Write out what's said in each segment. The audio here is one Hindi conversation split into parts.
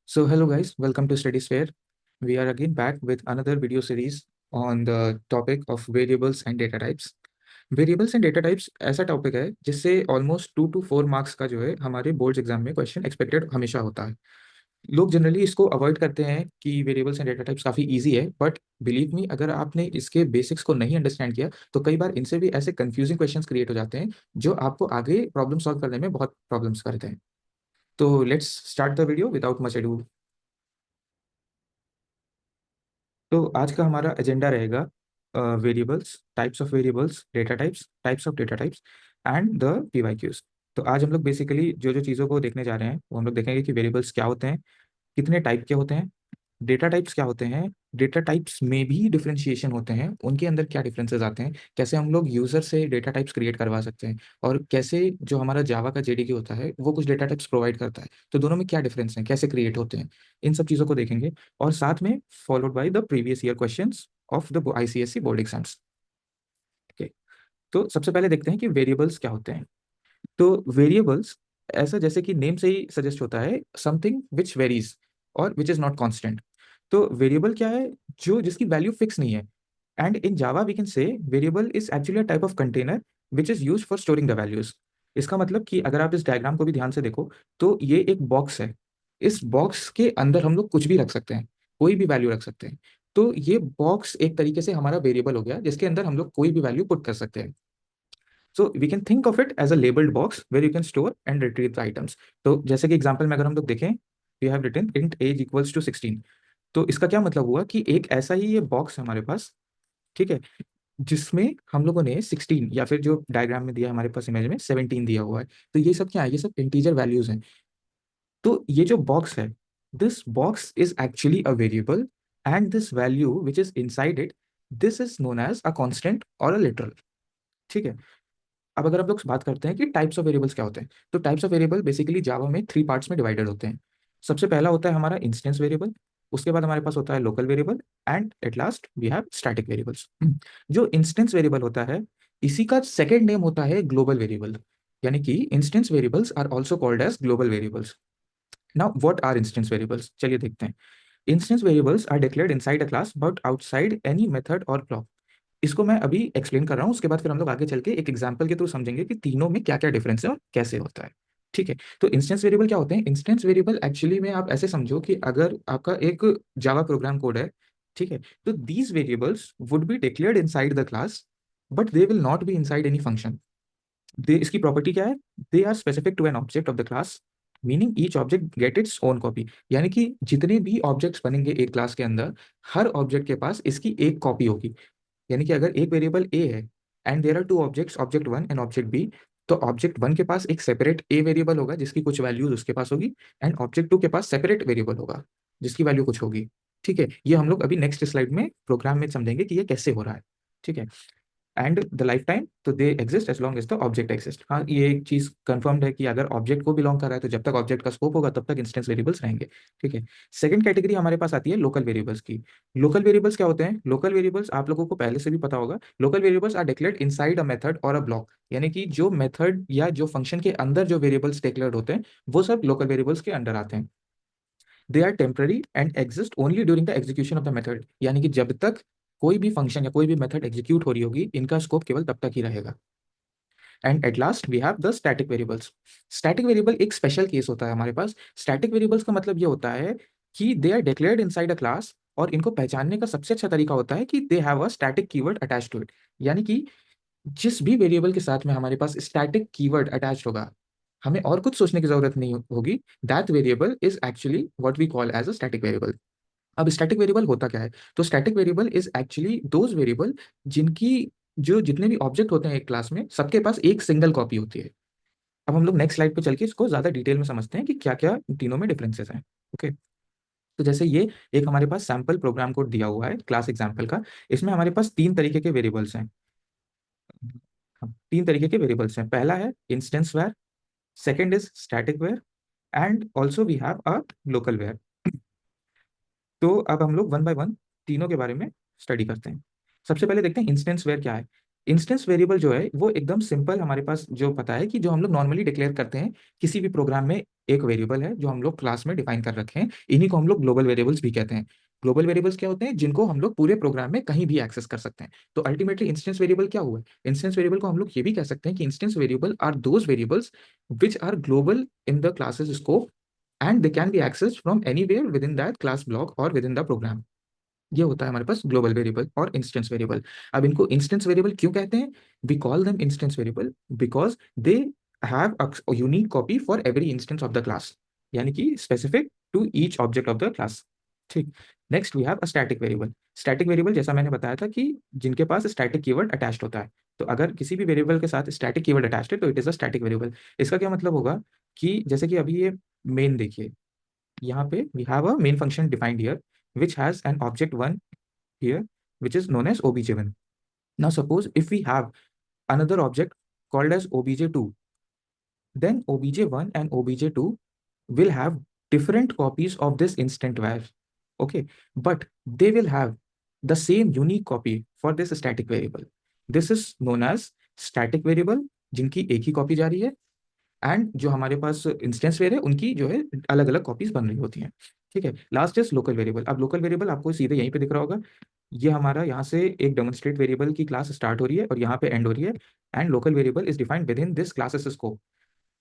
So hello guys, welcome to Study Sphere. We are again back with another video series on the topic of variables and data types. Variables and data types ऐसा टॉपिक है जिससे ऑलमोस्ट 2 to 4 मार्क्स का जो है हमारे बोर्ड्स एग्जाम में क्वेश्चन एक्सपेक्टेड हमेशा होता है। लोग जनरली इसको अवॉइड करते हैं कि वेरिएबल्स एंड डेटा टाइप्स काफ़ी इजी है, बट बिलीव मी, अगर आपने इसके बेसिक्स को नहीं अंडरस्टैंड किया तो कई बार इनसे भी ऐसे कंफ्यूजिंग क्वेश्चंस क्रिएट हो जाते हैं जो आपको आगे प्रॉब्लम सॉल्व करने में बहुत प्रॉब्लम्स करते हैं। तो let's start the video without much ado. तो आज का हमारा एजेंडा रहेगा variables, types of variables, data types, types of data types and the PYQs. तो आज हम लोग बेसिकली जो जो चीज़ों को देखने जा रहे हैं वो हम लोग देखेंगे कि वेरिएबल्स क्या होते हैं, कितने टाइप के होते हैं, डेटा टाइप्स क्या होते हैं, डेटा टाइप्स में भी डिफरेंशिएशन होते हैं, उनके अंदर क्या डिफरेंसेस आते हैं, कैसे हम लोग यूजर से डेटा टाइप्स क्रिएट करवा सकते हैं, और कैसे जो हमारा जावा का जेडीके होता है वो कुछ डेटा टाइप्स प्रोवाइड करता है, तो दोनों में क्या डिफरेंस है, कैसे क्रिएट होते हैं, इन सब चीज़ों को देखेंगे। और साथ में followed by the previous year questions of the ICSE board exams. Okay, तो सबसे पहले देखते हैं कि वेरिएबल्स क्या होते हैं। तो वेरिएबल्स ऐसा, जैसे कि नेम से ही सजेस्ट होता है, समथिंग विच वेरीज और विच इज नॉट कांस्टेंट। तो वेरिएबल क्या है? जो जिसकी वैल्यू फिक्स नहीं है। And in Java we can say variable is actually a type of container which is use for storing the values. इसका मतलब कि अगर आप इस डायग्राम को भी ध्यान से देखो तो ये एक बॉक्स है। इस बॉक्स के अंदर हम लोग कुछ भी रख सकते हैं, कोई भी वैल्यू रख सकते हैं। तो ये बॉक्स एक तरीके से हमारा वेरिएबल हो गया जिसके अंदर हम लोग कोई भी वैल्यू पुट कर सकते हैं। So we can think of it as a labeled box where you can store and retrieve the items. तो जैसे कि एग्जांपल में अगर हम लोग देखें, we have written int age equals to 16। तो इसका क्या मतलब हुआ कि एक ऐसा ही ये बॉक्स है हमारे पास, ठीक है, जिसमें हम लोगों ने 16 या फिर जो डायग्राम में दिया हमारे पास इमेज में 17 दिया हुआ है। तो ये सब क्या है? ये सब इंटीजर वैल्यूज हैं। तो ये जो बॉक्स है, this box is actually a variable and this value which is inside it, this is known as a constant और अ लिटरल। ठीक है। अब अगर हम लोग बात करते हैं कि टाइप्स ऑफ वेरिएबल्स क्या होते हैं, तो types of variable basically Java में 3 पार्ट्स में डिवाइडेड होते हैं। सबसे पहला होता है हमारा इंस्टेंस वेरिएबल, उसके बाद हमारे पास होता है local variable, and at last we have static variables. जो इंस्टेंस वेरिएबल होता है, इसी का सेकेंड नेम होता है ग्लोबल वेरिएबल, यानी कि instance variables are also called as global variables. Now what are instance variables, चलिए देखते हैं। Instance variables are declared inside a class but outside any method और ब्लॉक। इसको मैं अभी एक्सप्लेन कर रहा हूँ, उसके बाद फिर हम लोग आगे चल के एक एग्जांपल के थ्रू समझेंगे कि तीनों में क्या क्या डिफरेंस है और कैसे होता है। ठीक है। तो इंस्टेंस वेरिएबल क्या होते हैं? इंस्टेंस वेरिएबल एक्चुअली में आप ऐसे समझो कि अगर आपका एक जावा प्रोग्राम कोड है, ठीक है, तो these variables would be declared inside the class but they will not be inside any function. दे इसकी प्रॉपर्टी क्या है? They are specific to an object of the class, meaning each object gets its own copy. यानी कि जितने भी ऑब्जेक्ट्स बनेंगे एक क्लास के अंदर, हर ऑब्जेक्ट के पास इसकी एक कॉपी होगी। यानी कि अगर एक वेरिएबल ए है and there are two objects, object one and object B, तो ऑब्जेक्ट वन के पास एक सेपरेट ए वेरिएबल होगा जिसकी कुछ वैल्यूज उसके पास होगी, एंड ऑब्जेक्ट टू के पास सेपरेट वेरिएबल होगा जिसकी वैल्यू कुछ होगी। ठीक है, ये हम लोग अभी नेक्स्ट स्लाइड में प्रोग्राम में समझेंगे कि ये कैसे हो रहा है। ठीक है। एंड द लाइफ टाइम, तो they exist as long as the object exist. हाँ, ये एक चीज कंफर्म्ड है कि अगर ऑब्जेक्ट को बिलोंग कर रहा है तो जब तक ऑब्जेक्ट का स्कोप होगा तब तक इंस्टेंस वेरिएबल्स रहेंगे। ठीक है। सेकंड कैटेगरी हमारे पास आती है लोकल वेरिएबल्स की। लोकल वेरिएबल्स क्या होते हैं? लोकल वेरिएबल्स आप लोगों को पहले से भी पता होगा, local variables are declared inside a method और अ ब्लॉक। यानी कि जो मेथड या जो फंक्शन के अंदर जो वेरिएबल्स डिक्लेयर्ड होते हैं वो सब लोकल वेरिएबल्स के अंडर आते हैं। They are temporary and exist only during the execution of the method. यानी कि जब तक कोई भी फंक्शन या कोई भी मेथड एग्जीक्यूट हो रही होगी, इनका स्कोप केवल तब तक ही रहेगा। And at last we have the static variables. Static variable एक स्पेशल केस होता है हमारे पास। स्टैटिक वेरिएबल्स का मतलब ये होता है कि they are declared inside a class, और इनको पहचानने का सबसे अच्छा तरीका होता है कि they have a static keyword attached to it. यानी कि जिस भी वेरिएबल के साथ में हमारे पास स्टैटिक कीवर्ड अटैच्ड होगा, हमें और कुछ सोचने की जरूरत नहीं होगी, that variable is actually what we call as a static variable. अब स्टैटिक वेरिएबल होता क्या है? तो static variable is actually those variable जिनकी, जो जितने भी ऑब्जेक्ट होते हैं एक क्लास में, सबके पास एक सिंगल कॉपी होती है। अब हम लोग नेक्स्ट स्लाइड पे चल के इसको ज्यादा डिटेल में समझते हैं कि क्या क्या तीनों में डिफरेंसेस हैं। ओके। तो जैसे ये एक हमारे पास सैंपल प्रोग्राम कोड दिया हुआ है क्लास एग्जाम्पल का, इसमें हमारे पास तीन तरीके के वेरिएबल्स हैं। हाँ, तीन तरीके के वेरिएबल्स हैं। पहला है instance var, second is static var, and also we have a local var. तो अब हम लोग वन बाय वन तीनों के बारे में स्टडी करते हैं। सबसे पहले देखते हैं इंस्टेंस वेयर क्या है। इंस्टेंस वेरिएबल जो है वो एकदम सिंपल, हमारे पास जो पता है कि जो हम लोग नॉर्मली डिक्लेयर करते हैं किसी भी प्रोग्राम में एक वेरिएबल है जो हम लोग क्लास में डिफाइन कर रखे हैं, इन्हीं को हम लोग ग्लोबल वेरिएबल्स भी कहते हैं। ग्लोबल वेरिएबल्स क्या होते हैं? जिनको हम लोग पूरे प्रोग्राम में कहीं भी एक्सेस कर सकते हैं। तो अल्टीमेटली इंस्टेंस वेरिएबल क्या हुआ? इंस्टेंस वेरिएबल को हम लोग ये भी कह सकते हैं कि instance variable are those variables which are global in the classes scope and they can be accessed from anywhere within that class block और विद इन द प्रोग्राम। ये होता है हमारे पास ग्लोबल वेरिएबल और इंस्टेंस वेरिएबल। अब इनको इंस्टेंस वेरिएबल क्यों कहते हैं? We call them instance variable because they have a unique copy for every instance of the class, यानी कि specific to each object of the class. ठीक। Next we have a static variable. Static variable जैसा मैंने बताया था कि जिनके पास स्टैटिक कीवर्ड अटैच्ड होता है। तो अगर किसी भी वेरिएबल के साथ स्टैटिक कीवर्ड अटैच्ड है तो it is a static variable. इसका क्या मतलब होगा कि जैसे कि अभी ये मेन देखिए, यहाँ पे we have a main function defined here which has an object 1 here, which is known as obj1. Now suppose if we have another object called as obj2, then obj1 and obj2 will have different copies of this instant var. Okay, but they will have the same unique copy for this static variable. This is known as static variable जिनकी एक ही कॉपी जा रही है, एंड जो हमारे पास इंस्टेंस वेर है उनकी जो है अलग अलग कॉपीज बन रही होती हैं। ठीक है। Last is local variable. अब लोकल वेरिएबल आपको सीधे यहीं पे दिख रहा होगा, ये हमारा यहाँ से एक डेमोन्स्ट्रेट वेरिएबल की क्लास स्टार्ट हो रही है और यहाँ पे एंड हो रही है, and local variable is defined within this class's scope.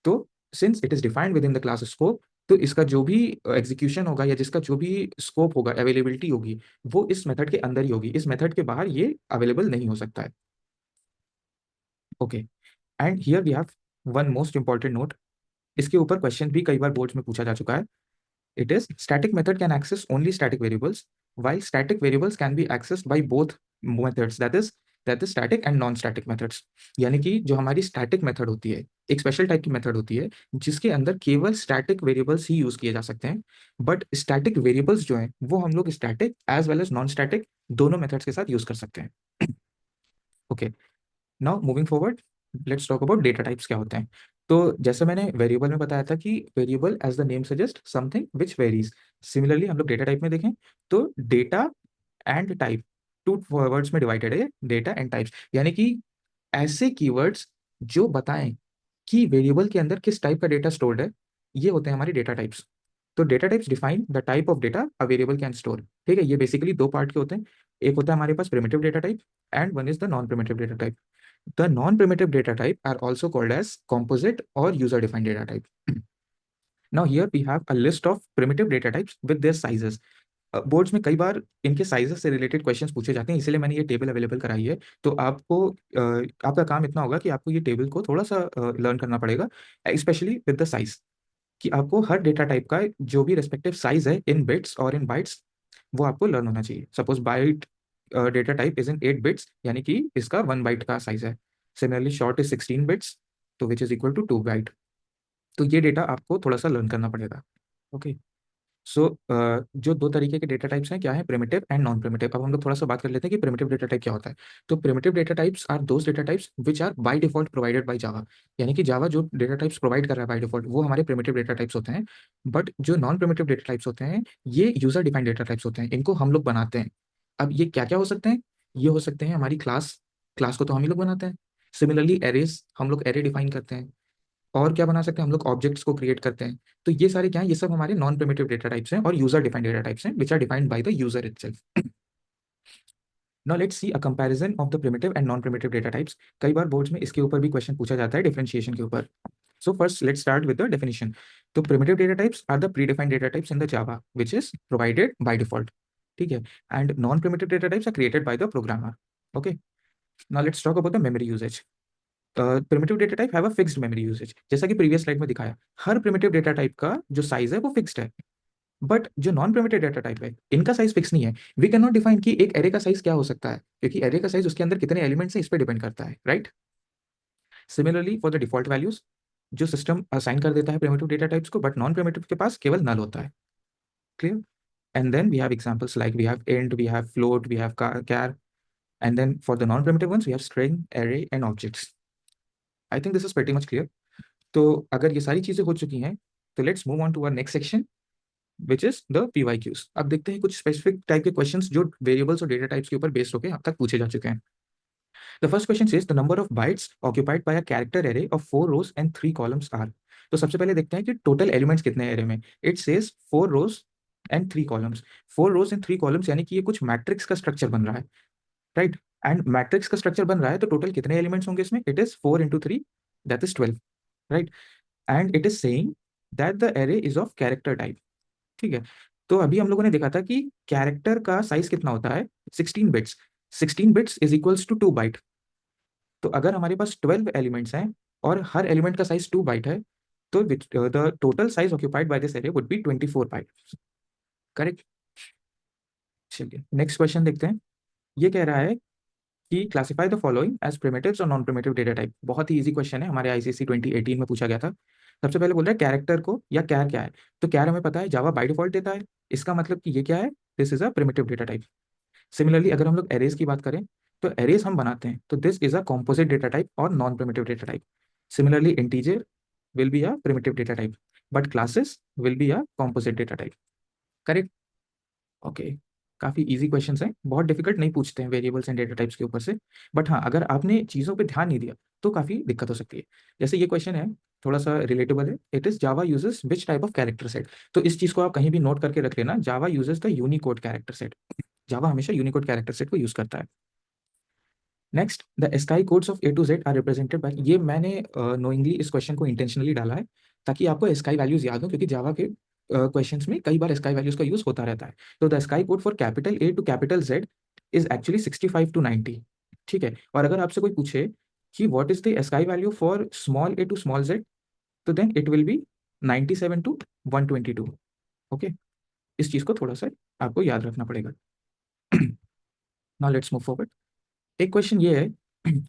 तो since it is defined within the class scope, तो इसका जो भी एग्जीक्यूशन होगा या जिसका जो भी स्कोप होगा, अवेलेबिलिटी होगी, वो इस मेथड के अंदर ही होगी, इस मेथड के बाहर ये अवेलेबल नहीं हो सकता है। Okay, and here we have one most important note. इसके ऊपर क्वेश्चन भी कई बार बोर्ड्स में पूछा जा चुका है। It is static method can access only static variables, while static variables can be accessed by both methods, that is static and non-static methods। यानी कि जो हमारी static method होती है, एक स्पेशल टाइप की मेथड होती है जिसके अंदर केवल स्टैटिक वेरिएबल्स ही यूज किए जा सकते हैं। बट स्टैटिक वेरिएबल्स जो हैं वो हम लोग static as well as non static दोनों मेथड्स के साथ यूज कर सकते हैं। Okay, now moving forward, let's talk about data types क्या होते हैं। तो जैसे मैंने वेरिएबल में बताया था कि variable as the name suggest something which varies. Similarly हम लोग डेटा टाइप में देखें तो data and type, two words में डिवाइडेड है डेटा एंड टाइप्स, यानी कि ऐसे कीवर्ड्स जो बताएं कि वेरिएबल के अंदर किस टाइप का डेटा स्टोर्ड है, ये होते हैं हमारी डेटा टाइप्स। तो data types define the type of data a variable can store. ठीक है, ये बेसिकली दो पार्ट के होते हैं। एक होता है हमारे पास primitive data type and one is the non primitive data type. The non-primitive data type are also called as composite or user-defined data type. Now here we have a list of primitive data types with their sizes. Boards में कई बार इनके साइजेस से रिलेटेड क्वेश्चंस पूछे जाते हैं, इसलिए मैंने ये टेबल अवेलेबल कराई है। तो आपको आपका काम इतना होगा कि आपको ये टेबल को थोड़ा सा लर्न करना पड़ेगा, स्पेशली विद द साइज, कि आपको हर डेटा टाइप का जो भी रेस्पेक्टिव साइज है इन बिट्स और इन बाइट्स वो आपको लर्न होना चाहिए। Suppose byte data type is in 8 bits, यानी कि इसका 1 बाइट का साइज है। सिमिलरली शॉर्ट इज 16 बिट्स, तो which is equal to 2 byte. तो ये डेटा आपको थोड़ा सा लर्न करना पड़ेगा। ओके, सो जो दो तरीके के डेटा टाइप्स हैं क्या है, प्रिमिटिव एंड नॉन प्रिमिटिव। अब हम लोग थोड़ा सा बात कर लेते हैं कि प्रिमिटिव डेटा टाइप क्या होता है। तो primitive data types are those data types which are by default provided by Java, यानी कि जावा जो डेटा टाइप्स प्रोवाइड कर रहा है बाय डिफॉल्ट वो हमारे प्रिमिटिव डेटा टाइप्स होते हैं। बट जो नॉन प्रिमिटिव डेटा टाइप्स होते हैं ये यूजर डिफाइंड डेटा टाइप्स होते हैं, इनको हम लोग बनाते हैं। अब ये क्या क्या हो सकते हैं? ये हो सकते हैं हमारी क्लास, क्लास को तो हम ही लोग बनाते हैं। सिमिलरली एरेज, हम लोग एरे डिफाइन करते हैं। और क्या बना सकते हैं हम लोग? ऑब्जेक्ट्स को क्रिएट करते हैं। तो ये सारे क्या है, ये सब हमारे नॉन प्रिमिटिव डेटा टाइप्स हैं और यूजर डिफाइंड डेटा टाइप्स हैं which are defined by the user itself. Now let's see a comparison of the primitive and non primitive data types. कई बार बोर्ड्स में इसके ऊपर भी क्वेश्चन पूछा जाता है डिफरेंशिएशन के ऊपर। So first let's start with the definition. तो primitive data types are the predefined data types in the Java which is provided by default. ठीक है, and non primitive data types are created by the programmer. Okay, now let's talk about the memory usage. Primitive data type have a fixed memory usage, जैसा कि प्रीवियस स्लाइड में दिखाया। हर प्रिमिटिव डेटा टाइप का जो साइज है वो फिक्स्ड है। बट जो नॉन प्रिमिटिव डेटा टाइप है इनका साइज फिक्स नहीं है। वी कैन नॉट डिफाइन कि एक एरे का साइज क्या हो सकता है, क्योंकि एरे का साइज उसके अंदर कितने एलिमेंट्स हैं इस पर डिपेंड करता है, right. Similarly for the default values जो सिस्टम असाइन कर देता है प्रिमिटिव डेटा टाइप्स को, बट नॉन प्रिमिटिव के पास केवल नल होता है। Clear? And then we have examples like we have int, we have float, we have char, and then for the non primitive ones we have string, array and objects. I think this is pretty much clear. तो अगर ये सारी चीजें हो चुकी हैं तो let's move on to our next section which is the PYQs. अब देखते हैं कुछ स्पेसिफिक टाइप के क्वेश्चंस जो वेरिएबल्स और डेटा टाइप्स के ऊपर बेस्ड होकर अब तक पूछे जा चुके हैं। The first question is the number of bytes occupied by a character array of 4 rows and 3 columns are. तो सबसे पहले देखते हैं कि टोटल एलिमेंट्स कितने हैं एरे में। It says 4 rows and 3 columns. 4 rows and 3 columns यानी कि ये कुछ मैट्रिक्स का स्ट्रक्चर बन रहा है, राइट। एंड मैट्रिक्स का स्ट्रक्चर बन रहा है तो टोटल कितने एलिमेंट्स होंगे इसमें? It is 4 × 3, that is 12, right. And it is saying that the array is of character type, ठीक है। तो अभी हम लोगों ने देखा था कि कैरेक्टर का साइज कितना होता है? 16 bits. 16 bits is equals to 2 byte. तो अगर हमारे पास 12 एलिमेंट्स हैं और हर एलिमेंट का साइज 2 बाइट है, तो the total size occupied by this array would be 24 byte, correct. चलिए नेक्स्ट क्वेश्चन देखते हैं। ये कह रहा है कि classify the following as primitives और नॉन प्रिमिटिव डेटा टाइप। बहुत ही इजी क्वेश्चन है, हमारे आईसीएसई 2018 में पूछा गया था। सबसे पहले बोल रहा है कैरेक्टर को या कैर क्या है। तो कैर हमें पता है जावा बाय डिफॉल्ट देता है, इसका मतलब कि ये क्या है? This is a primitive data type. Similarly अगर हम लोग एरेज की बात करें तो एरेज हम बनाते हैं तो this is a composite data type और non primitive data type. Similarly integer will be a primitive data type, but classes will be a composite data type, correct. Okay, काफ़ी इजी क्वेश्चंस हैं, बहुत डिफिकल्ट नहीं पूछते हैं वेरिएबल्स एंड डेटा टाइप्स के ऊपर से। बट हाँ, अगर आपने चीज़ों पे ध्यान नहीं दिया तो काफ़ी दिक्कत हो सकती है। जैसे ये क्वेश्चन है, थोड़ा सा रिलेटेबल है। It is Java uses which type of character set. तो इस चीज़ को आप कहीं भी नोट करके रख लेना, Java uses the Unicode character set. Java हमेशा यूनिकोड कैरेक्टर सेट को यूज करता है। Next, the ASCII codes of A to Z are represented by. ये मैंने नोइंगली इस क्वेश्चन को इंटेंशनली डाला है ताकि आपको स्काई वैल्यूज याद हो, क्योंकि जावा के क्वेश्चंस में कई बार स्काई वैल्यूज का यूज होता रहता है। तो the sky code for capital A to capital Z is actually 65 to 90, ठीक है। और अगर आपसे कोई पूछे कि what is the ASCII value for small a to small z, तो then it will be 97 to 122, okay. इस चीज को थोड़ा सा आपको याद रखना पड़ेगा। Now let's move forward. एक क्वेश्चन ये है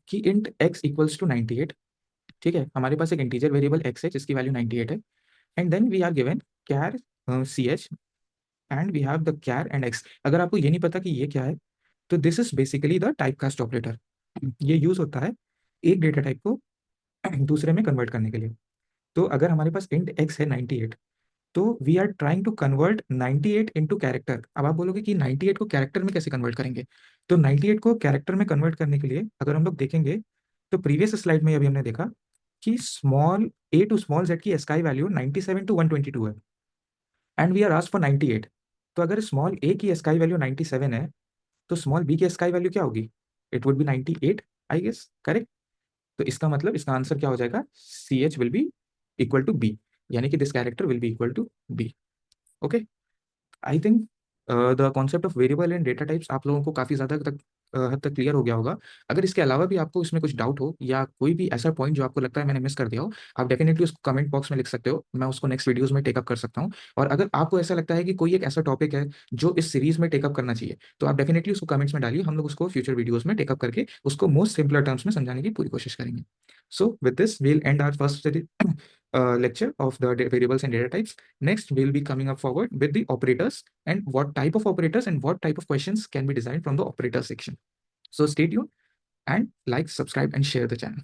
कि इंट x इक्वल्स टू 98, ठीक है। हमारे पास एक इंटीजर वेरिएबल x है जिसकी वैल्यू 98 है, and then we are given char ch and we have the char and x। अगर आपको ये नहीं पता कि ये क्या है, तो this is basically the type cast operator. ये यूज होता है एक डेटा टाइप को दूसरे में कन्वर्ट करने के लिए। तो अगर हमारे पास इंट x है 98, तो we are trying to convert 98 into character. अब आप बोलोगे कि 98 को कैरेक्टर में कैसे कन्वर्ट करेंगे? तो 98 को कैरेक्टर में कन्वर्ट करने के लिए अगर हम लोग देखेंगे तो प्रीवियस स्लाइड में अभी हमने देखा कि small a to small z की स्काई वैल्यू 97 to 122 है, and we are asked for 98। तो अगर स्मॉल a की स्काई वैल्यू 97 है, तो स्मॉल b की स्काई वैल्यू क्या होगी? It would be 98, I guess, correct. तो इसका मतलब इसका आंसर क्या हो जाएगा? C H will be equal to B, यानी कि this character will be equal to B, okay. I think the concept of variable and data types आप लोगों को काफ़ी ज़्यादा हद तक क्लियर हो गया होगा। अगर इसके अलावा भी आपको इसमें कुछ डाउट हो या कोई भी ऐसा पॉइंट जो आपको लगता है मैंने मिस कर दिया हो, आप डेफिनेटली उसको कमेंट बॉक्स में लिख सकते हो, मैं उसको नेक्स्ट वीडियोस में टेकअप कर सकता हूँ। और अगर आपको ऐसा लगता है कि कोई एक ऐसा टॉपिक है जो इस सीरीज में टेकअप करना चाहिए, तो आप डेफिनेटली उसको कमेंट्स में डालिए, हम लोग उसको फ्यूचर वीडियोज में टेकअप करके उसको मोस्ट सिंपलर टर्म्स में समझाने की पूरी कोशिश करेंगे। So with this we'll end our first lecture of the variables and data types. Next, we'll be coming up forward with the operators and what type of operators and what type of questions can be designed from the operator section. So stay tuned and like, subscribe, and share the channel.